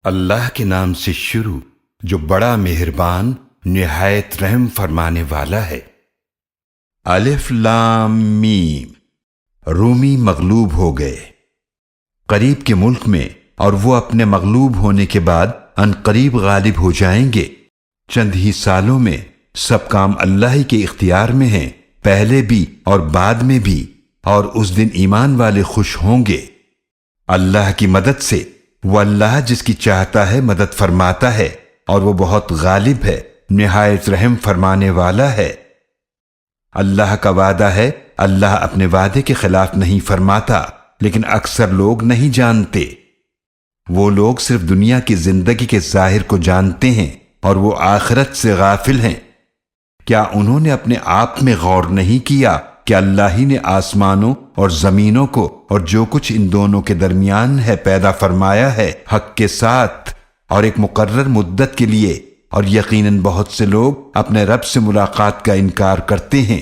اللہ کے نام سے شروع جو بڑا مہربان نہایت رحم فرمانے والا ہے۔ الف لام میم۔ رومی مغلوب ہو گئے قریب کے ملک میں، اور وہ اپنے مغلوب ہونے کے بعد ان قریب غالب ہو جائیں گے۔ چند ہی سالوں میں سب کام اللہ ہی کے اختیار میں ہیں، پہلے بھی اور بعد میں بھی، اور اس دن ایمان والے خوش ہوں گے اللہ کی مدد سے۔ وہ اللہ جس کی چاہتا ہے مدد فرماتا ہے، اور وہ بہت غالب ہے، نہایت رحم فرمانے والا ہے۔ اللہ کا وعدہ ہے، اللہ اپنے وعدے کے خلاف نہیں فرماتا، لیکن اکثر لوگ نہیں جانتے۔ وہ لوگ صرف دنیا کی زندگی کے ظاہر کو جانتے ہیں، اور وہ آخرت سے غافل ہیں۔ کیا انہوں نے اپنے آپ میں غور نہیں کیا کہ اللہ ہی نے آسمانوں اور زمینوں کو اور جو کچھ ان دونوں کے درمیان ہے پیدا فرمایا ہے حق کے ساتھ اور ایک مقرر مدت کے لیے، اور یقیناً بہت سے لوگ اپنے رب سے ملاقات کا انکار کرتے ہیں۔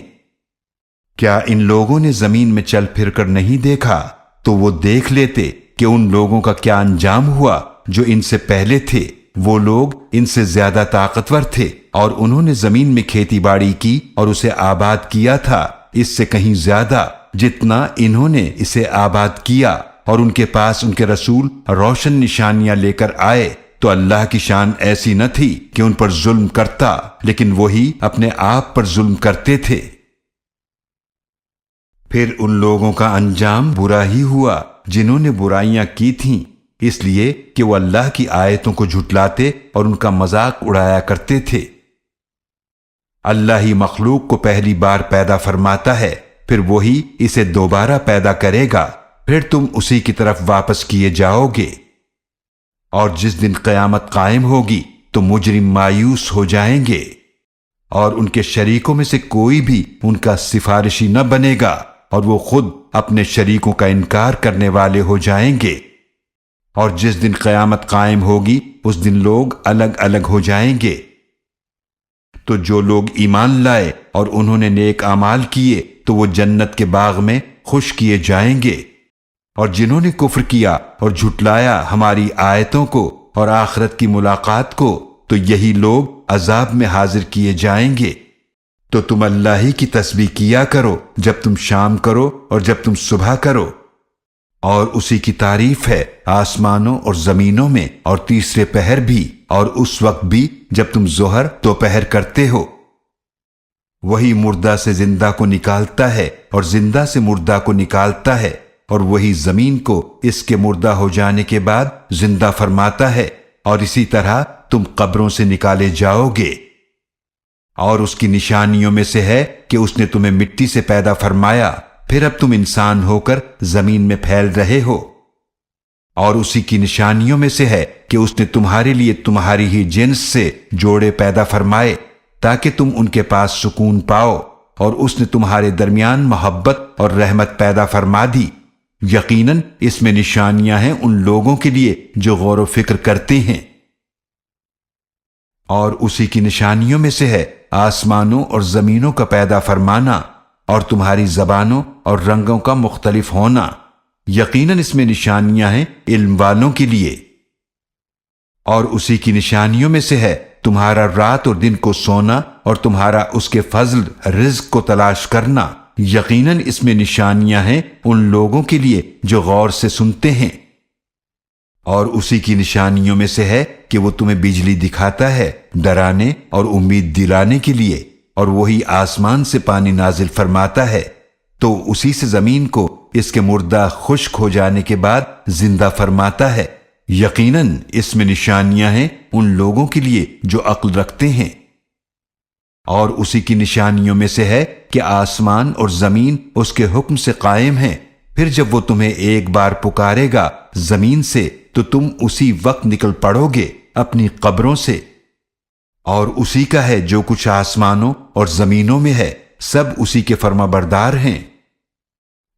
کیا ان لوگوں نے زمین میں چل پھر کر نہیں دیکھا تو وہ دیکھ لیتے کہ ان لوگوں کا کیا انجام ہوا جو ان سے پہلے تھے۔ وہ لوگ ان سے زیادہ طاقتور تھے، اور انہوں نے زمین میں کھیتی باڑی کی اور اسے آباد کیا تھا اس سے کہیں زیادہ جتنا انہوں نے اسے آباد کیا، اور ان کے پاس ان کے رسول روشن نشانیاں لے کر آئے، تو اللہ کی شان ایسی نہ تھی کہ ان پر ظلم کرتا، لیکن وہی اپنے آپ پر ظلم کرتے تھے۔ پھر ان لوگوں کا انجام برا ہی ہوا جنہوں نے برائیاں کی تھیں، اس لیے کہ وہ اللہ کی آیتوں کو جھٹلاتے اور ان کا مذاق اڑایا کرتے تھے۔ اللہ ہی مخلوق کو پہلی بار پیدا فرماتا ہے، پھر وہی اسے دوبارہ پیدا کرے گا، پھر تم اسی کی طرف واپس کیے جاؤ گے۔ اور جس دن قیامت قائم ہوگی تو مجرم مایوس ہو جائیں گے، اور ان کے شریکوں میں سے کوئی بھی ان کا سفارشی نہ بنے گا، اور وہ خود اپنے شریکوں کا انکار کرنے والے ہو جائیں گے۔ اور جس دن قیامت قائم ہوگی اس دن لوگ الگ الگ ہو جائیں گے۔ تو جو لوگ ایمان لائے اور انہوں نے نیک اعمال کیے تو وہ جنت کے باغ میں خوش کیے جائیں گے، اور جنہوں نے کفر کیا اور جھٹلایا ہماری آیتوں کو اور آخرت کی ملاقات کو تو یہی لوگ عذاب میں حاضر کیے جائیں گے۔ تو تم اللہ ہی کی تسبیح کیا کرو جب تم شام کرو اور جب تم صبح کرو، اور اسی کی تعریف ہے آسمانوں اور زمینوں میں اور تیسرے پہر بھی، اور اس وقت بھی جب تم ظہر دوپہر کرتے ہو۔ وہی مردہ سے زندہ کو نکالتا ہے اور زندہ سے مردہ کو نکالتا ہے، اور وہی زمین کو اس کے مردہ ہو جانے کے بعد زندہ فرماتا ہے، اور اسی طرح تم قبروں سے نکالے جاؤ گے۔ اور اس کی نشانیوں میں سے ہے کہ اس نے تمہیں مٹی سے پیدا فرمایا، پھر اب تم انسان ہو کر زمین میں پھیل رہے ہو۔ اور اسی کی نشانیوں میں سے ہے کہ اس نے تمہارے لیے تمہاری ہی جنس سے جوڑے پیدا فرمائے تاکہ تم ان کے پاس سکون پاؤ، اور اس نے تمہارے درمیان محبت اور رحمت پیدا فرما دی۔ یقیناً اس میں نشانیاں ہیں ان لوگوں کے لیے جو غور و فکر کرتے ہیں۔ اور اسی کی نشانیوں میں سے ہے آسمانوں اور زمینوں کا پیدا فرمانا، اور تمہاری زبانوں اور رنگوں کا مختلف ہونا۔ یقیناً اس میں نشانیاں ہیں علم والوں کے لیے۔ اور اسی کی نشانیوں میں سے ہے تمہارا رات اور دن کو سونا، اور تمہارا اس کے فضل رزق کو تلاش کرنا۔ یقیناً اس میں نشانیاں ہیں ان لوگوں کے لیے جو غور سے سنتے ہیں۔ اور اسی کی نشانیوں میں سے ہے کہ وہ تمہیں بجلی دکھاتا ہے ڈرانے اور امید دلانے کے لیے، اور وہی آسمان سے پانی نازل فرماتا ہے، تو اسی سے زمین کو اس کے مردہ خشک ہو جانے کے بعد زندہ فرماتا ہے۔ یقیناً اس میں نشانیاں ہیں ان لوگوں کے لیے جو عقل رکھتے ہیں۔ اور اسی کی نشانیوں میں سے ہے کہ آسمان اور زمین اس کے حکم سے قائم ہیں، پھر جب وہ تمہیں ایک بار پکارے گا زمین سے تو تم اسی وقت نکل پڑو گے اپنی قبروں سے۔ اور اسی کا ہے جو کچھ آسمانوں اور زمینوں میں ہے، سب اسی کے فرما بردار ہیں۔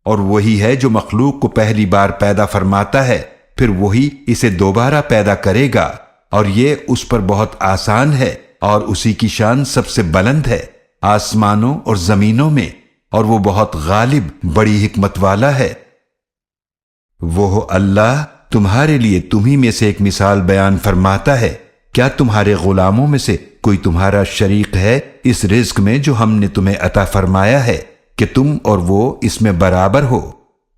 اور وہی ہے جو مخلوق کو پہلی بار پیدا فرماتا ہے، پھر وہی اسے دوبارہ پیدا کرے گا، اور یہ اس پر بہت آسان ہے، اور اسی کی شان سب سے بلند ہے آسمانوں اور زمینوں میں، اور وہ بہت غالب بڑی حکمت والا ہے۔ وہ اللہ تمہارے لیے تمہیں میں سے ایک مثال بیان فرماتا ہے۔ کیا تمہارے غلاموں میں سے کوئی تمہارا شریک ہے اس رزق میں جو ہم نے تمہیں عطا فرمایا ہے کہ تم اور وہ اس میں برابر ہو؟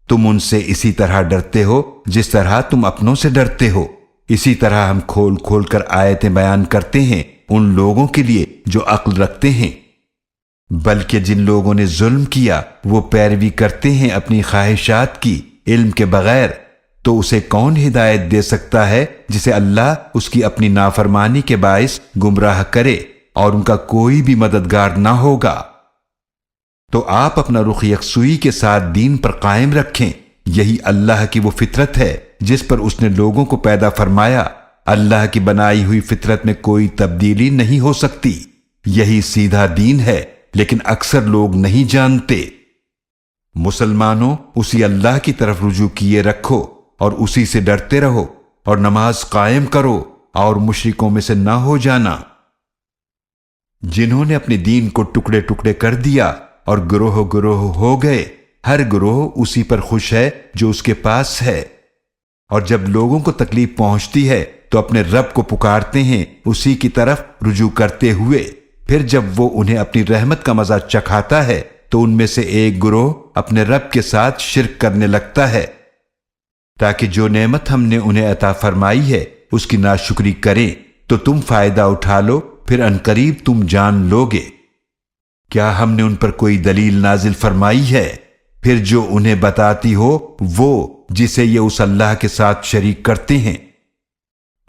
تم ان سے اسی طرح ڈرتے ہو جس طرح تم اپنوں سے ڈرتے ہو۔ اسی طرح ہم کھول کھول کر آیتیں بیان کرتے ہیں ان لوگوں کے لیے جو عقل رکھتے ہیں۔ بلکہ جن لوگوں نے ظلم کیا وہ پیروی کرتے ہیں اپنی خواہشات کی علم کے بغیر، تو اسے کون ہدایت دے سکتا ہے جسے اللہ اس کی اپنی نافرمانی کے باعث گمراہ کرے اور ان کا کوئی بھی مددگار نہ ہوگا۔ تو آپ اپنا رخ یکسوئی کے ساتھ دین پر قائم رکھیں، یہی اللہ کی وہ فطرت ہے جس پر اس نے لوگوں کو پیدا فرمایا۔ اللہ کی بنائی ہوئی فطرت میں کوئی تبدیلی نہیں ہو سکتی، یہی سیدھا دین ہے، لیکن اکثر لوگ نہیں جانتے۔ مسلمانوں، اسی اللہ کی طرف رجوع کیے رکھو اور اسی سے ڈرتے رہو اور نماز قائم کرو اور مشرکوں میں سے نہ ہو جانا۔ جنہوں نے اپنے دین کو ٹکڑے ٹکڑے کر دیا اور گروہ گروہ ہو گئے، ہر گروہ اسی پر خوش ہے جو اس کے پاس ہے، اور جب لوگوں کو تکلیف پہنچتی ہے تو اپنے رب کو پکارتے ہیں اسی کی طرف رجوع کرتے ہوئے۔ پھر جب وہ انہیں اپنی رحمت کا مزہ چکھاتا ہے تو ان میں سے ایک گروہ اپنے رب کے ساتھ شرک کرنے لگتا ہے، تاکہ جو نعمت ہم نے انہیں عطا فرمائی ہے اس کی ناشکری کریں تو تم فائدہ اٹھا لو، پھر عنقریب تم جان لوگے۔ کیا ہم نے ان پر کوئی دلیل نازل فرمائی ہے؟ پھر جو انہیں بتاتی ہو وہ جسے یہ اس اللہ کے ساتھ شریک کرتے ہیں۔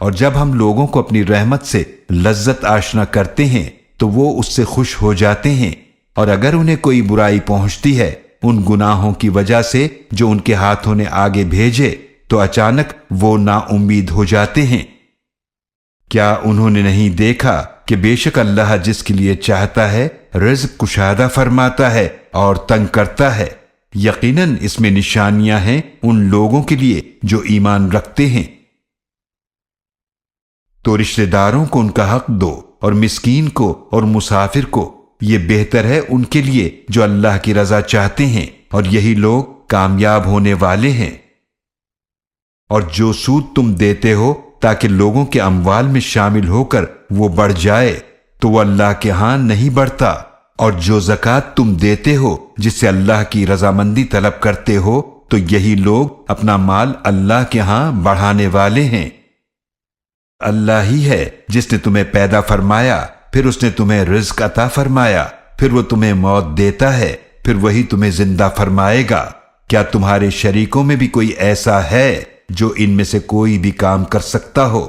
اور جب ہم لوگوں کو اپنی رحمت سے لذت آشنا کرتے ہیں تو وہ اس سے خوش ہو جاتے ہیں، اور اگر انہیں کوئی برائی پہنچتی ہے ان گناہوں کی وجہ سے جو ان کے ہاتھوں نے آگے بھیجے تو اچانک وہ نا امید ہو جاتے ہیں۔ کیا انہوں نے نہیں دیکھا کہ بے شک اللہ جس کے لیے چاہتا ہے رزق کشادہ فرماتا ہے اور تنگ کرتا ہے؟ یقیناً اس میں نشانیاں ہیں ان لوگوں کے لیے جو ایمان رکھتے ہیں۔ تو رشتہ داروں کو ان کا حق دو اور مسکین کو اور مسافر کو، یہ بہتر ہے ان کے لیے جو اللہ کی رضا چاہتے ہیں، اور یہی لوگ کامیاب ہونے والے ہیں۔ اور جو سود تم دیتے ہو تاکہ لوگوں کے اموال میں شامل ہو کر وہ بڑھ جائے تو وہ اللہ کے ہاں نہیں بڑھتا، اور جو زکوٰۃ تم دیتے ہو جس سے اللہ کی رضامندی طلب کرتے ہو تو یہی لوگ اپنا مال اللہ کے ہاں بڑھانے والے ہیں۔ اللہ ہی ہے جس نے تمہیں پیدا فرمایا، پھر اس نے تمہیں رزق عطا فرمایا، پھر وہ تمہیں موت دیتا ہے، پھر وہی تمہیں زندہ فرمائے گا۔ کیا تمہارے شریکوں میں بھی کوئی ایسا ہے جو ان میں سے کوئی بھی کام کر سکتا ہو؟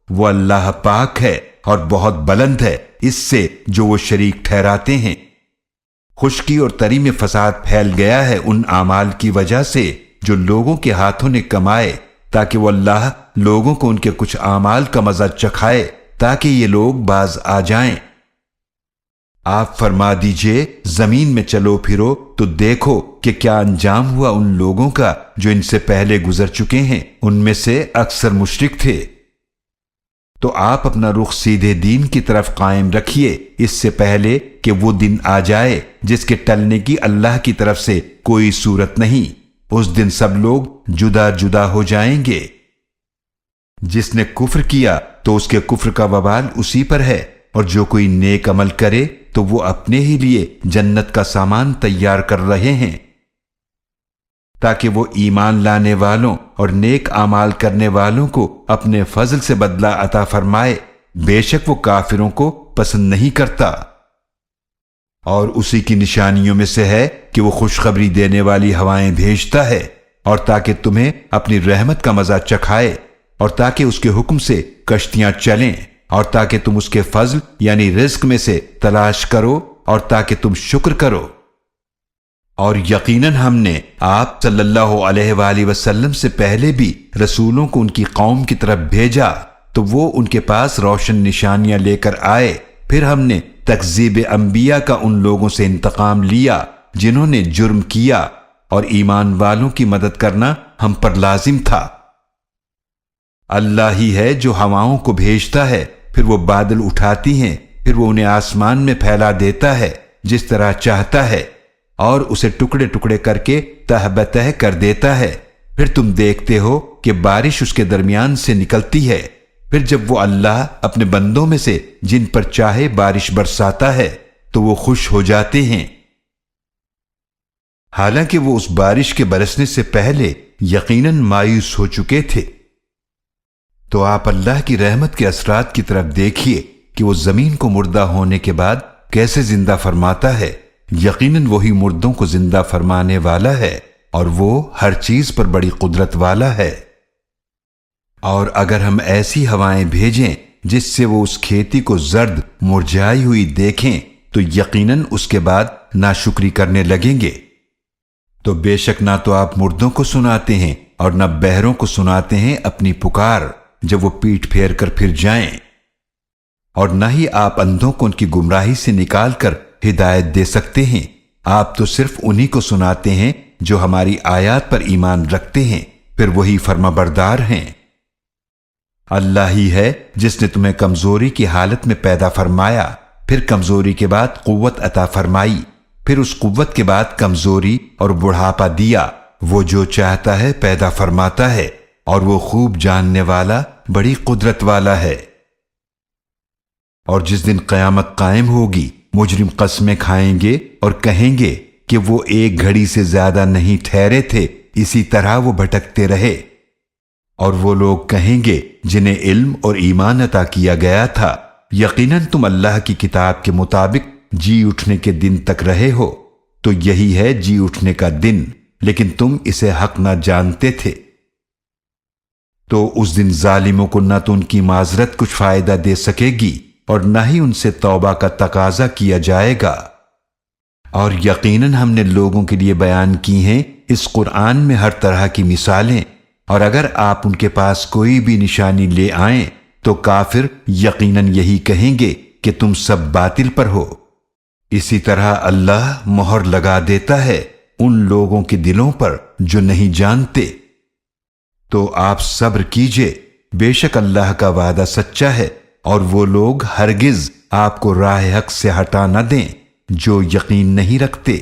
وہ اللہ پاک ہے اور بہت بلند ہے اس سے جو وہ شریک ٹھہراتے ہیں۔ خشکی اور تری میں فساد پھیل گیا ہے ان اعمال کی وجہ سے جو لوگوں کے ہاتھوں نے کمائے، تاکہ وہ اللہ لوگوں کو ان کے کچھ اعمال کا مزہ چکھائے تاکہ یہ لوگ باز آ جائیں۔ آپ فرما دیجئے زمین میں چلو پھرو تو دیکھو کہ کیا انجام ہوا ان لوگوں کا جو ان سے پہلے گزر چکے ہیں، ان میں سے اکثر مشرک تھے۔ تو آپ اپنا رخ سیدھے دین کی طرف قائم رکھیے اس سے پہلے کہ وہ دن آ جائے جس کے ٹلنے کی اللہ کی طرف سے کوئی صورت نہیں۔ اس دن سب لوگ جدا جدا ہو جائیں گے۔ جس نے کفر کیا تو اس کے کفر کا وبال اسی پر ہے، اور جو کوئی نیک عمل کرے تو وہ اپنے ہی لیے جنت کا سامان تیار کر رہے ہیں، تاکہ وہ ایمان لانے والوں اور نیک اعمال کرنے والوں کو اپنے فضل سے بدلہ عطا فرمائے۔ بے شک وہ کافروں کو پسند نہیں کرتا۔ اور اسی کی نشانیوں میں سے ہے کہ وہ خوشخبری دینے والی ہوائیں بھیجتا ہے، اور تاکہ تمہیں اپنی رحمت کا مزہ چکھائے، اور تاکہ اس کے حکم سے کشتیاں چلیں، اور تاکہ تم اس کے فضل یعنی رزق میں سے تلاش کرو، اور تاکہ تم شکر کرو۔ اور یقیناً ہم نے آپ صلی اللہ علیہ وآلہ وسلم سے پہلے بھی رسولوں کو ان کی قوم کی طرف بھیجا تو وہ ان کے پاس روشن نشانیاں لے کر آئے، پھر ہم نے تکذیب انبیاء کا ان لوگوں سے انتقام لیا جنہوں نے جرم کیا، اور ایمان والوں کی مدد کرنا ہم پر لازم تھا۔ اللہ ہی ہے جو ہوائوں کو بھیجتا ہے، پھر وہ بادل اٹھاتی ہیں، پھر وہ انہیں آسمان میں پھیلا دیتا ہے جس طرح چاہتا ہے، اور اسے ٹکڑے ٹکڑے کر کے تہ بتہ کر دیتا ہے، پھر تم دیکھتے ہو کہ بارش اس کے درمیان سے نکلتی ہے، پھر جب وہ اللہ اپنے بندوں میں سے جن پر چاہے بارش برساتا ہے تو وہ خوش ہو جاتے ہیں، حالانکہ وہ اس بارش کے برسنے سے پہلے یقیناً مایوس ہو چکے تھے۔ تو آپ اللہ کی رحمت کے اثرات کی طرف دیکھیے کہ وہ زمین کو مردہ ہونے کے بعد کیسے زندہ فرماتا ہے۔ یقیناً وہی مردوں کو زندہ فرمانے والا ہے اور وہ ہر چیز پر بڑی قدرت والا ہے۔ اور اگر ہم ایسی ہوائیں بھیجیں جس سے وہ اس کھیتی کو زرد مرجھائی ہوئی دیکھیں تو یقیناً اس کے بعد ناشکری کرنے لگیں گے۔ تو بے شک نہ تو آپ مردوں کو سناتے ہیں اور نہ بہروں کو سناتے ہیں اپنی پکار جب وہ پیٹھ پھیر کر پھر جائیں، اور نہ ہی آپ اندھوں کو ان کی گمراہی سے نکال کر ہدایت دے سکتے ہیں۔ آپ تو صرف انہی کو سناتے ہیں جو ہماری آیات پر ایمان رکھتے ہیں، پھر وہی فرما بردار ہیں۔ اللہ ہی ہے جس نے تمہیں کمزوری کی حالت میں پیدا فرمایا، پھر کمزوری کے بعد قوت عطا فرمائی، پھر اس قوت کے بعد کمزوری اور بڑھاپا دیا۔ وہ جو چاہتا ہے پیدا فرماتا ہے اور وہ خوب جاننے والا بڑی قدرت والا ہے۔ اور جس دن قیامت قائم ہوگی مجرم قسمیں کھائیں گے اور کہیں گے کہ وہ ایک گھڑی سے زیادہ نہیں ٹھہرے تھے، اسی طرح وہ بھٹکتے رہے۔ اور وہ لوگ کہیں گے جنہیں علم اور ایمان عطا کیا گیا تھا، یقیناً تم اللہ کی کتاب کے مطابق جی اٹھنے کے دن تک رہے ہو، تو یہی ہے جی اٹھنے کا دن، لیکن تم اسے حق نہ جانتے تھے۔ تو اس دن ظالموں کو نہ تو ان کی معذرت کچھ فائدہ دے سکے گی اور نہ ہی ان سے توبہ کا تقاضا کیا جائے گا۔ اور یقیناً ہم نے لوگوں کے لیے بیان کی ہیں اس قرآن میں ہر طرح کی مثالیں، اور اگر آپ ان کے پاس کوئی بھی نشانی لے آئیں تو کافر یقیناً یہی کہیں گے کہ تم سب باطل پر ہو۔ اسی طرح اللہ مہر لگا دیتا ہے ان لوگوں کے دلوں پر جو نہیں جانتے۔ تو آپ صبر کیجئے، بے شک اللہ کا وعدہ سچا ہے، اور وہ لوگ ہرگز آپ کو راہ حق سے ہٹا نہ دیں جو یقین نہیں رکھتے۔